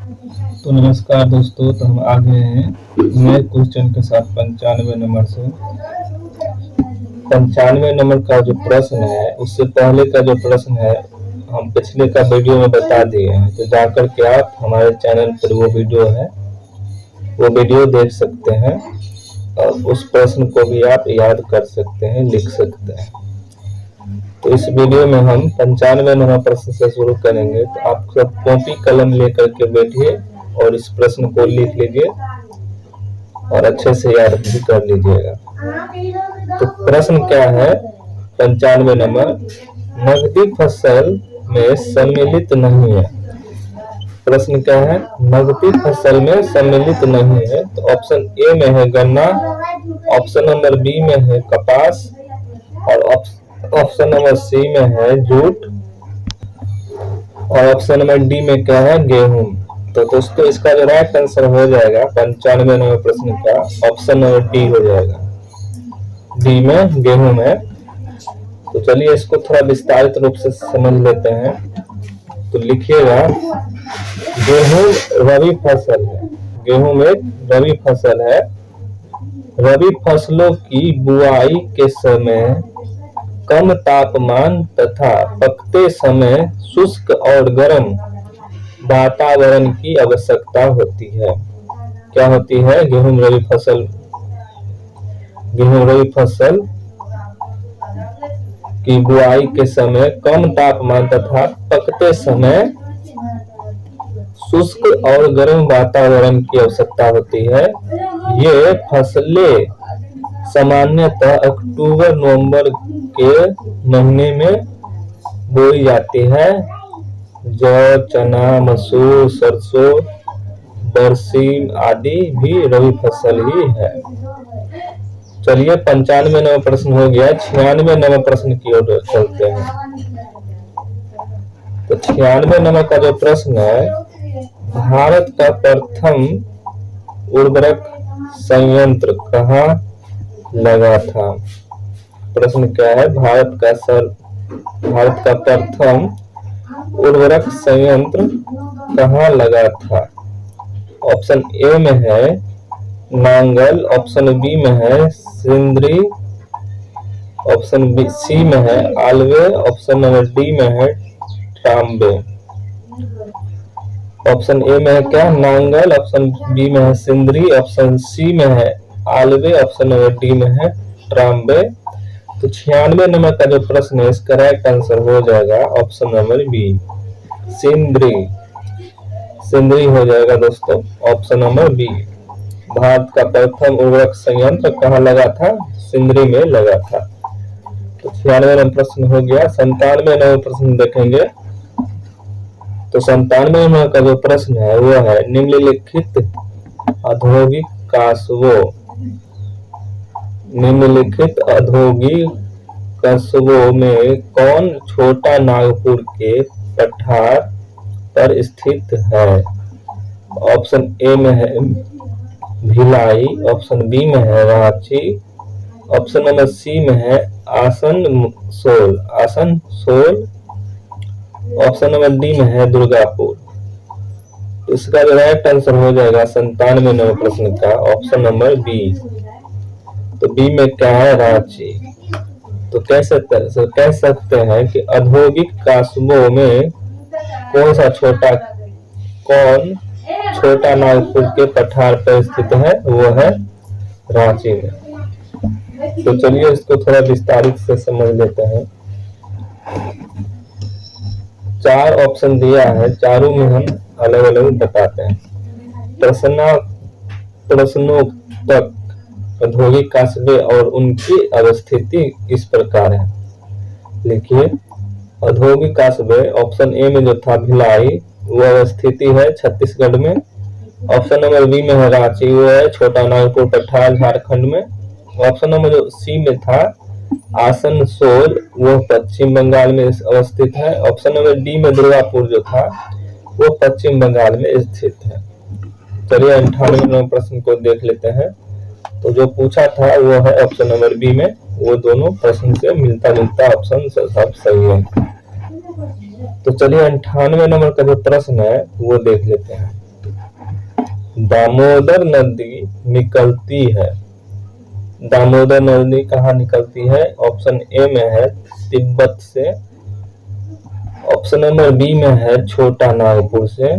तो नमस्कार दोस्तों, तो हम आ गए हैं नए क्वेश्चन के साथ 95 नंबर से। 95 नंबर का जो प्रश्न है, उससे पहले का जो प्रश्न है हम पिछले का वीडियो में बता दिए हैं, तो जाकर के आप हमारे चैनल पर वो वीडियो देख सकते हैं और उस प्रश्न को भी आप याद कर सकते हैं, लिख सकते हैं। तो इस वीडियो में हम 95 नंबर प्रश्न से शुरू करेंगे। तो आप सब कॉपी कलम लेकर के बैठिए और इस प्रश्न को लिख लीजिए और अच्छे से याद भी कर लीजिएगा। तो प्रश्न क्या है? 95 नंबर, नकदी फसल में सम्मिलित नहीं है। प्रश्न क्या है? नकदी फसल में सम्मिलित नहीं है। तो ऑप्शन ए में है गन्ना, ऑप्शन नंबर बी में है कपास और ऑप्शन नंबर सी में है जूट और ऑप्शन नंबर डी में क्या है? गेहूं। तो दोस्तों इसका जो राइट आंसर हो जाएगा 95 नंबर प्रश्न का ऑप्शन नंबर डी हो जाएगा, डी में गेहूं में। तो चलिए इसको थोड़ा विस्तारित रूप से समझ लेते हैं। तो लिखिएगा, गेहूं रबी फसल है। गेहूं एक रबी फसल है। रबी फसलों की बुआई के समय कम तापमान तथा पकते समय शुष्क और गर्म वातावरण की आवश्यकता होती है। क्या होती है? गेहूं रबी फसल की बुआई के समय कम तापमान तथा पकते समय शुष्क और गर्म वातावरण की आवश्यकता होती है। ये फसलें सामान्यतः अक्टूबर-नवंबर के महीने में बोई जाती है। जौ, चना, मसूर, सरसों, बरसीम आदि भी रबी फसल ही है। चलिए 95 नंबर प्रश्न हो गया। 96 नंबर प्रश्न की ओर चलते हैं। तो 96 नंबर का जो प्रश्न है, भारत का प्रथम उर्वरक संयंत्र कहाँ लगा था? प्रश्न क्या है? भारत का प्रथम उर्वरक संयंत्र कहाँ लगा था? ऑप्शन ए में है नांगल, ऑप्शन बी में है सिंदरी, ऑप्शन सी में है आलवे, ऑप्शन नंबर डी में है ट्राम्बे। ऑप्शन ए में है क्या? नांगल, ऑप्शन बी में है सिंदरी, ऑप्शन सी में है आलवे, ऑप्शन नंबर डी में है ट्राम्बे। तो 96 नंबर का जो प्रश्न है, इसका राइट आंसर हो जाएगा option number B, Sindri. Sindri हो जाएगा दोस्तों, ऑप्शन नंबर बी। भारत का प्रथम उर्वरक संयंत्र कहाँ लगा था? सिंदरी में लगा था। तो 96 नंबर प्रश्न हो गया। 97 नंबर प्रश्न देखेंगे। तो 97 नंबर का जो प्रश्न है वो है, निम्नलिखित औद्योगिक कस्बों में कौन छोटा नागपुर के पठार पर स्थित है? ऑप्शन ए में है भिलाई, ऑप्शन बी में है रांची, ऑप्शन नंबर सी में है आसनसोल, ऑप्शन नंबर डी में है दुर्गापुर। इसका जो राइट आंसर हो जाएगा 97 नंबर प्रश्न का ऑप्शन नंबर बी। तो बी में क्या है? रांची। तो कह सकते हैं कि औद्योगिक कस्बों में कौन छोटा नागपुर के पठार पर स्थित है? वो है रांची में। तो चलिए इसको थोड़ा विस्तारित से समझ लेते हैं। 4 ऑप्शन दिया है, चारों में हम अलग अलग बताते हैं। प्रश्नोत्तर औद्योगिक कस्बे और उनकी अवस्थिति इस प्रकार है। लिखिए, औद्योगिक कस्बे ऑप्शन ए में जो था भिलाई, वो अवस्थिति है छत्तीसगढ़ में। ऑप्शन नंबर बी में है रांची, वो है छोटा नागपुर पठार झारखंड में। ऑप्शन नंबर जो सी में था आसनसोल, वो पश्चिम बंगाल में अवस्थित है। ऑप्शन नंबर डी में दुर्गापुर जो था वो पश्चिम बंगाल में स्थित है। चलिए 98 नंबर प्रश्न को देख लेते हैं। तो जो पूछा था वो है ऑप्शन नंबर बी में, वो दोनों प्रश्न से मिलता जुलता ऑप्शन सब सही है। तो चलिए 98 नंबर का जो प्रश्न है वो देख लेते हैं। दामोदर नदी निकलती है। दामोदर नदी कहाँ निकलती है? ऑप्शन ए में है तिब्बत से, ऑप्शन नंबर बी में है छोटा नागपुर से,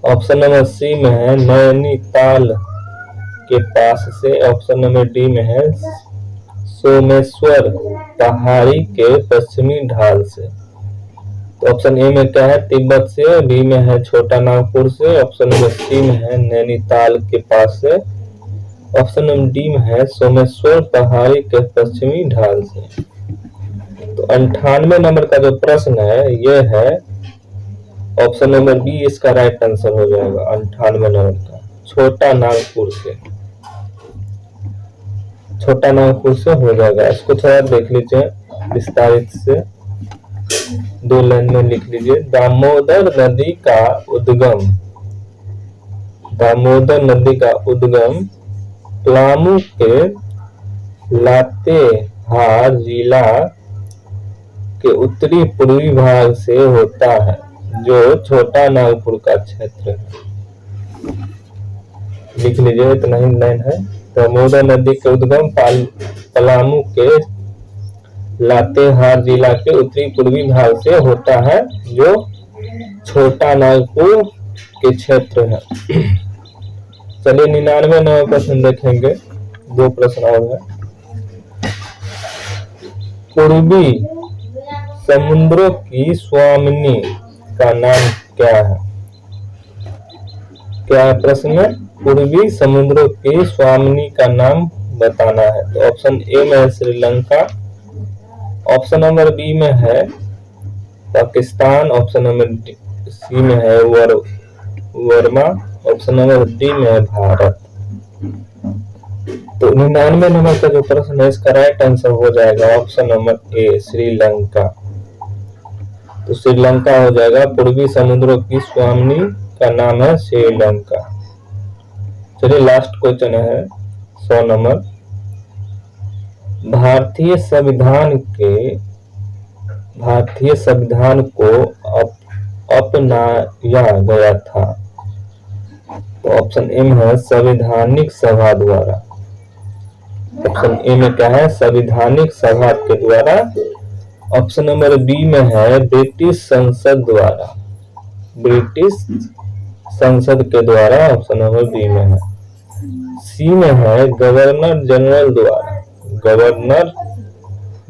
ऑप्शन नंबर सी में है नैनीताल के पास से, ऑप्शन नंबर डी में है सोमेश्वर पहाड़ी के पश्चिमी ढाल से। तो ऑप्शन ए में क्या है? तिब्बत से, बी में है छोटा नागपुर से, ऑप्शन नंबर सी में है नैनीताल के पास से, ऑप्शन नंबर डी में है सोमेश्वर पहाड़ी के पश्चिमी ढाल से। तो 98 नंबर का जो प्रश्न है ये है ऑप्शन नंबर बी इसका राइट आंसर हो जाएगा। 98 नंबर का छोटा नागपुर से, छोटा नागपुर से हो जाएगा। इसको थोड़ा देख लीजिए विस्तारित से, 2 लाइन में लिख लीजिए। दामोदर नदी का उद्गम, दामोदर नदी का उद्गम पलामू के लातेहार जिला के उत्तरी पूर्वी भाग से होता है, जो छोटा नागपुर का क्षेत्र है। लिख लीजिए, इतना ही लाइन है। दामोदर नदी के उद्गम पलामू के लातेहार जिला के उत्तरी पूर्वी भाग से होता है, जो छोटा नागपुर के क्षेत्र है। चलिए 99 नंबर प्रश्न देखेंगे, 2 प्रश्न और है। पूर्वी समुद्रों की स्वामिनी का नाम क्या है? क्या प्रश्न में पूर्वी समुद्रों की स्वामिनी का नाम बताना है। तो ऑप्शन ए में है श्रीलंका, ऑप्शन नंबर बी में है पाकिस्तान, ऑप्शन नंबर सी में है वर्मा, ऑप्शन नंबर डी में है भारत। तो 99 नंबर का जो प्रश्न है इसका राइट आंसर हो जाएगा ऑप्शन नंबर ए श्रीलंका। तो श्रीलंका हो जाएगा, पूर्वी समुद्रों की स्वामिनी का नाम है श्रीलंका। चलिए लास्ट क्वेश्चन है 100 नंबर। भारतीय संविधान को अपनाया गया था। तो ऑप्शन ए में है संवैधानिक सभा द्वारा, ऑप्शन ए में क्या है? संवैधानिक सभा के द्वारा, ऑप्शन नंबर बी में है ब्रिटिश संसद द्वारा, ब्रिटिश संसद के द्वारा, ऑप्शन नंबर बी में है। सी में है गवर्नर जनरल द्वारा, गवर्नर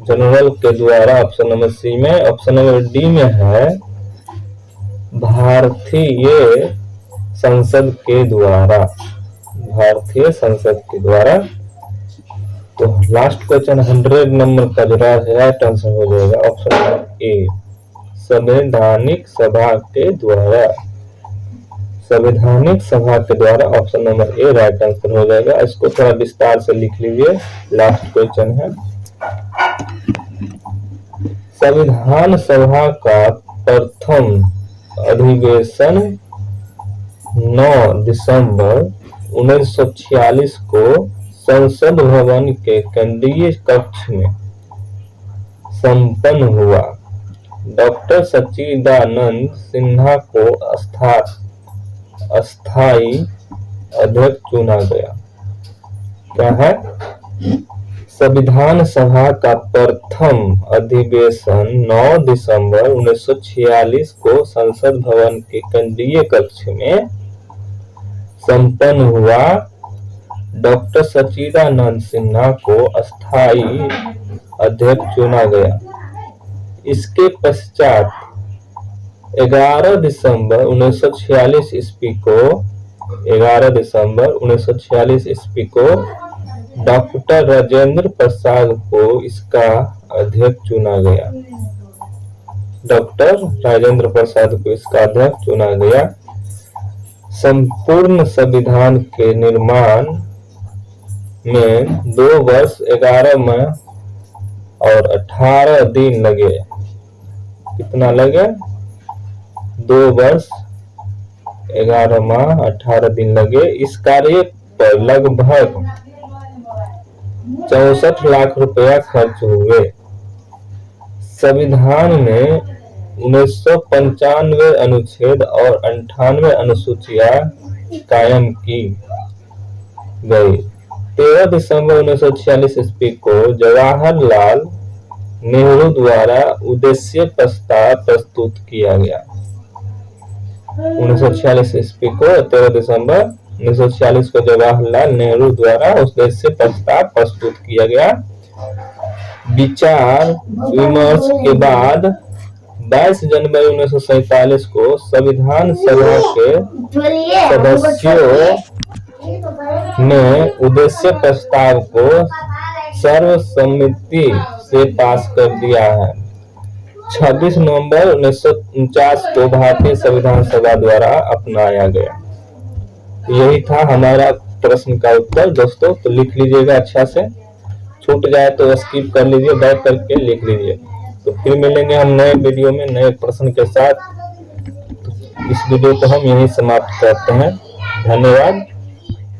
जनरल के द्वारा, ऑप्शन नंबर सी में। ऑप्शन नंबर डी में है भारतीय संसद के द्वारा, भारतीय संसद के द्वारा। तो लास्ट क्वेश्चन 100 नंबर का जो राइट आंसर हो जाएगा ऑप्शन नंबर ए संवैधानिक सभा के द्वारा, संवैधानिक सभा के द्वारा, option number A right answer हो जाएगा। इसको थोड़ा विस्तार से लिख लीजिए, लास्ट क्वेश्चन है। संविधान सभा का प्रथम अधिवेशन 9 दिसंबर 1946 को संसद भवन के केंद्रीय कक्ष में संपन्न हुआ। डॉक्टर सच्चिदानंद सिन्हा को अस्थायी अध्यक्ष चुना गया। क्या है? संविधान सभा का प्रथम अधिवेशन 9 दिसंबर 1946 को संसद भवन के केंद्रीय कक्ष में संपन्न हुआ। डॉक्टर सच्चिदानंद सिन्हा को अस्थायी अध्यक्ष चुना गया। इसके पश्चात 11 दिसंबर 1946 ईस्वी को 11 दिसंबर 1946 ईस्वी को डॉक्टर राजेंद्र प्रसाद को इसका अध्यक्ष चुना गया। डॉक्टर राजेंद्र प्रसाद को इसका अध्यक्ष चुना गया। संपूर्ण संविधान के निर्माण में 2 वर्ष 11 माह और 18 दिन लगे। कितना लगे? 2 वर्ष 11 माह 18 दिन लगे। इस कार्य पर लगभग 64 लाख रुपया खर्च हुए। संविधान में 1995 अनुच्छेद और 98 अनुसूचियां कायम की गई। 13 दिसंबर 1946 ईस्वी को जवाहरलाल नेहरू द्वारा उद्देश्य प्रस्ताव प्रस्तुत किया गया। 1946 ईस्वी को 13 दिसंबर 1946 को जवाहरलाल नेहरू द्वारा उद्देश्य प्रस्ताव प्रस्तुत किया गया। विचार विमर्श के बाद 22 जनवरी 1947 को संविधान सभा के सदस्यों ने उद्देश्य प्रस्ताव को सर्वसम्मति से पास कर दिया है। 26 नवंबर 1949 को भारतीय संविधान सभा द्वारा अपनाया गया। यही था हमारा प्रश्न का उत्तर दोस्तों। तो लिख लीजिएगा, अच्छा से छूट जाए तो स्किप कर लीजिए, बैक करके लिख लीजिए। तो फिर मिलेंगे हम नए वीडियो में नए प्रश्न के साथ। तो इस वीडियो को हम यहीं समाप्त करते हैं। धन्यवाद।